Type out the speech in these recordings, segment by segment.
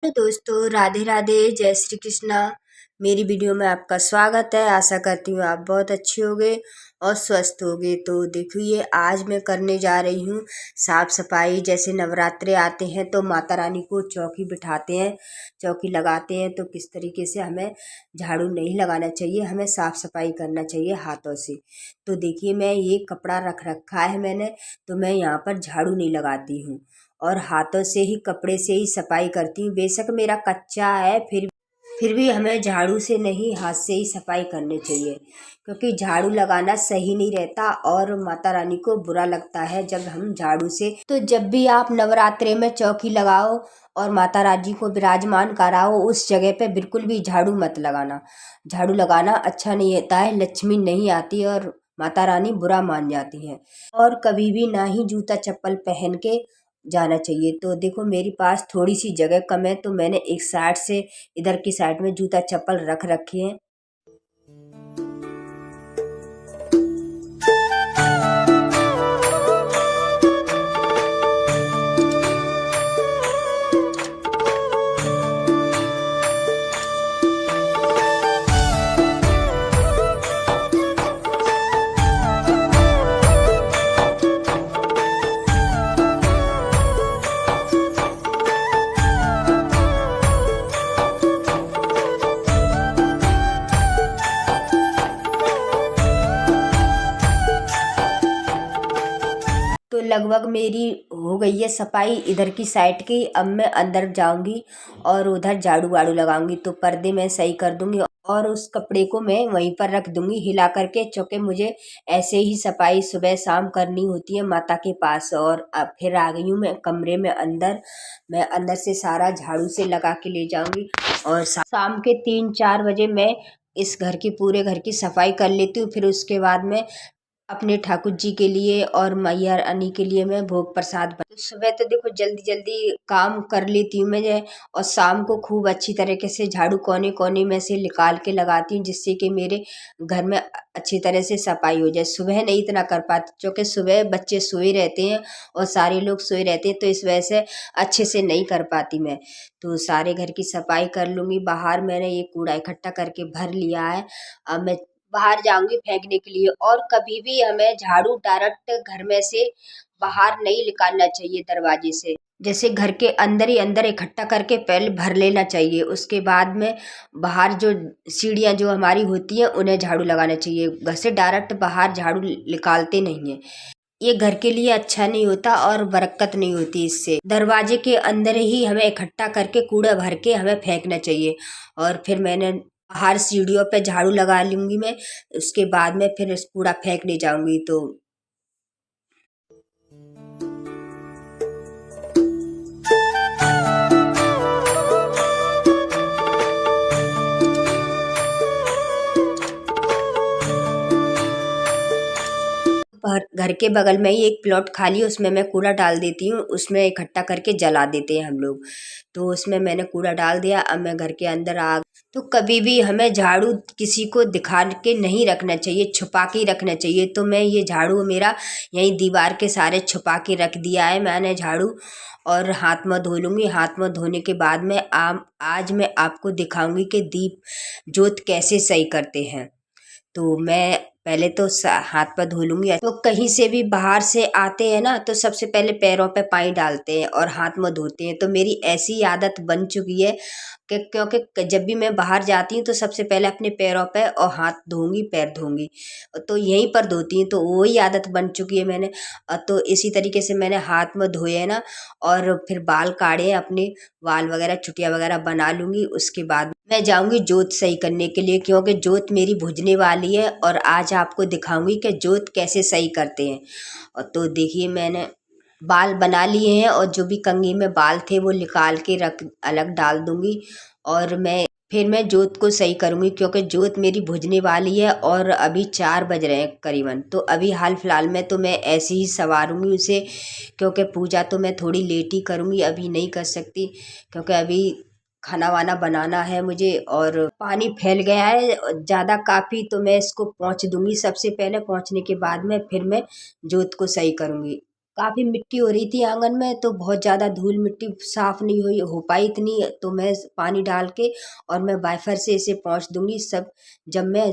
Hello दोस्तों, राधे राधे, जय श्री कृष्णा। मेरी वीडियो में आपका स्वागत है। आशा करती हूँ आप बहुत अच्छे होंगे और स्वस्थ होंगे। तो देखिए, आज मैं करने जा रही हूँ साफ सफाई। जैसे नवरात्रे आते हैं तो माता रानी को चौकी बिठाते हैं, चौकी लगाते हैं, तो किस तरीके से हमें झाड़ू नहीं लगाना चाहिए, हमें साफ सफाई करना चाहिए हाथों से। तो देखिए, मैं ये कपड़ा रख रखा है मैंने, तो मैं यहाँ पर झाड़ू नहीं लगाती हूँ और हाथों से ही, कपड़े से ही सफाई करती हूँ। बेशक मेरा कच्चा है, फिर भी हमें झाड़ू से नहीं, हाथ से ही सफाई करनी चाहिए, क्योंकि झाड़ू लगाना सही नहीं रहता और माता रानी को बुरा लगता है जब हम झाड़ू से। तो जब भी आप नवरात्रे में चौकी लगाओ और माता रानी को विराजमान कराओ, उस जगह पे बिल्कुल भी झाड़ू मत लगाना। झाड़ू लगाना अच्छा नहीं होता है, लक्ष्मी नहीं आती और माता रानी बुरा मान जाती हैं। और कभी भी ना ही जूता चप्पल पहन के जाना चाहिए। तो देखो, मेरे पास थोड़ी सी जगह कम है, तो मैंने एक साइड से, इधर की साइड में जूता चप्पल रख रखे हैं। तो लगभग मेरी हो गई है सफाई इधर की साइड की। अब मैं अंदर जाऊंगी और उधर झाड़ू वाड़ू लगाऊंगी, तो पर्दे मैं सही कर दूंगी और उस कपड़े को मैं वहीं पर रख दूंगी हिला करके, क्योंकि मुझे ऐसे ही सफाई सुबह शाम करनी होती है माता के पास। और अब फिर आ गई हूँ मैं कमरे में अंदर। मैं अंदर से सारा झाड़ू से लगा के ले जाऊंगी और शाम के 3-4 बजे मैं इस घर की, पूरे घर की सफाई कर लेती हूँ। फिर उसके बाद में अपने ठाकुर जी के लिए और मैया रानी के लिए मैं भोग प्रसाद बना। सुबह तो देखो जल्दी जल्दी काम कर लेती हूँ मैं, और शाम को खूब अच्छी तरीके से झाड़ू कोने कोने में से निकाल के लगाती हूँ, जिससे कि मेरे घर में अच्छी तरह से सफाई हो जाए। सुबह नहीं इतना कर पाती, क्योंकि सुबह बच्चे सोए रहते हैं और सारे लोग सोए रहते हैं, तो इस वजह से अच्छे से नहीं कर पाती मैं। तो सारे घर की सफाई कर लूँगी। बाहर मैंने ये कूड़ा इकट्ठा करके भर लिया है। अब मैं बाहर जाऊंगी फेंकने के लिए। और कभी भी हमें झाड़ू डायरेक्ट घर में से बाहर नहीं निकालना चाहिए दरवाजे से। जैसे घर के अंदर ही अंदर इकट्ठा करके पहले भर लेना चाहिए, उसके बाद में बाहर जो सीढ़ियाँ जो हमारी होती हैं उन्हें झाड़ू लगाना चाहिए। घर से डायरेक्ट बाहर झाड़ू निकालते नहीं हैं, ये घर के लिए अच्छा नहीं होता और बरकत नहीं होती इससे। दरवाजे के अंदर ही हमें इकट्ठा करके कूड़ा भर के हमें फेंकना चाहिए। और फिर मैंने बाहर सीढ़ियों पे झाड़ू लगा लूंगी मैं, उसके बाद में फिर इस कूड़ा फेंकने जाऊंगी। तो घर के बगल में ही एक प्लॉट खाली है, उसमें मैं कूड़ा डाल देती हूँ, उसमें इकट्ठा करके जला देते हैं हम लोग। तो उसमें मैंने कूड़ा डाल दिया। अब मैं घर के अंदर आ। तो कभी भी हमें झाड़ू किसी को दिखा के नहीं रखना चाहिए, छुपा के ही रखना चाहिए। तो मैं ये झाड़ू मेरा यहीं दीवार के सारे छुपा के रख दिया है मैंने झाड़ू। और हाथ में धो लूँगी। हाथ में धोने के बाद में आज मैं आपको दिखाऊंगी कि दीप जोत कैसे सही करते हैं। तो मैं पहले तो हाथ पर धो लूंगी। तो कहीं से भी बाहर से आते हैं ना, तो सबसे पहले पैरों पे पानी डालते हैं और हाथ में धोते हैं। तो मेरी ऐसी आदत बन चुकी है कि, क्योंकि जब भी मैं बाहर जाती हूँ तो सबसे पहले अपने पैरों पे और हाथ धोऊंगी, पैर धोऊंगी, तो यहीं पर धोती हूँ। तो वही आदत बन चुकी है मैंने। तो इसी तरीके से मैंने हाथ में धोए है ना, और फिर बाल काढ़े, अपने बाल वगैरह चुटिया वगैरह बना लूंगी। उसके बाद मैं जाऊंगी जोत सही करने के लिए, क्योंकि जोत मेरी बुझने वाली है और आज आपको दिखाऊंगी कि जोत कैसे सही करते हैं। और तो देखिए, मैंने बाल बना लिए हैं और जो भी कंघी में बाल थे वो निकाल के रख अलग डाल दूंगी। और फिर मैं जोत को सही करूंगी, क्योंकि जोत मेरी बुझने वाली है और अभी 4 बज रहे हैं करीबन। तो अभी हाल फिलहाल में तो मैं ऐसे ही संवारूंगी उसे, क्योंकि पूजा तो मैं थोड़ी लेट ही करूंगी, अभी नहीं कर सकती, क्योंकि अभी खाना वाना बनाना है मुझे। और पानी फैल गया है ज़्यादा काफ़ी, तो मैं इसको पोंछ दूंगी सबसे पहले। पोंछने के बाद में फिर मैं जोत को सही करूंगी। काफ़ी मिट्टी हो रही थी आंगन में, तो बहुत ज़्यादा धूल मिट्टी साफ नहीं हुई हो पाई इतनी, तो मैं पानी डाल के और मैं वाइफर से इसे पोंछ दूंगी सब। जब मैं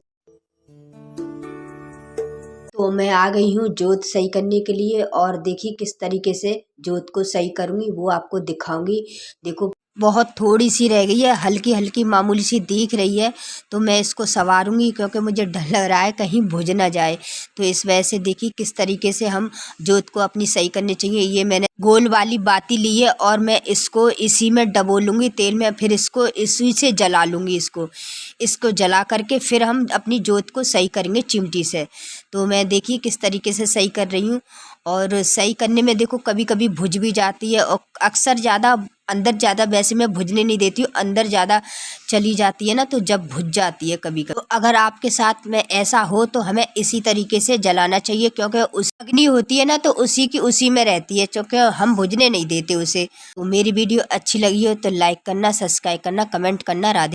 तो मैं आ गई हूँ जोत सही करने के लिए, और देखिए किस तरीके से जोत को सही करूँगी वो आपको दिखाऊंगी। देखो बहुत थोड़ी सी रह गई है, हल्की हल्की मामूली सी दिख रही है, तो मैं इसको संवारूंगी क्योंकि मुझे डर लग रहा है कहीं भुज ना जाए। तो इस वजह से देखिए किस तरीके से हम जोत को अपनी सही करनी चाहिए। ये मैंने गोल वाली बाती ली है और मैं इसको इसी में डबोलूंगी तेल में, फिर इसको इसी से जला लूँगी। इसको जला करके फिर हम अपनी जोत को सही करेंगे चिमटी से। तो मैं देखिए किस तरीके से सही कर रही हूँ, और सही करने में देखो कभी कभी भुज भी जाती है, और अक्सर ज़्यादा अंदर ज़्यादा वैसे मैं भुजने नहीं देती हूँ, अंदर ज़्यादा चली जाती है ना, तो जब भुज जाती है कभी कभी। तो अगर आपके साथ में ऐसा हो तो हमें इसी तरीके से जलाना चाहिए, क्योंकि उस अग्नि होती है ना तो उसी की उसी में रहती है, क्योंकि हम भुजने नहीं देते उसे। तो मेरी वीडियो अच्छी लगी हो तो लाइक करना, सब्सक्राइब करना, कमेंट करना। राधे।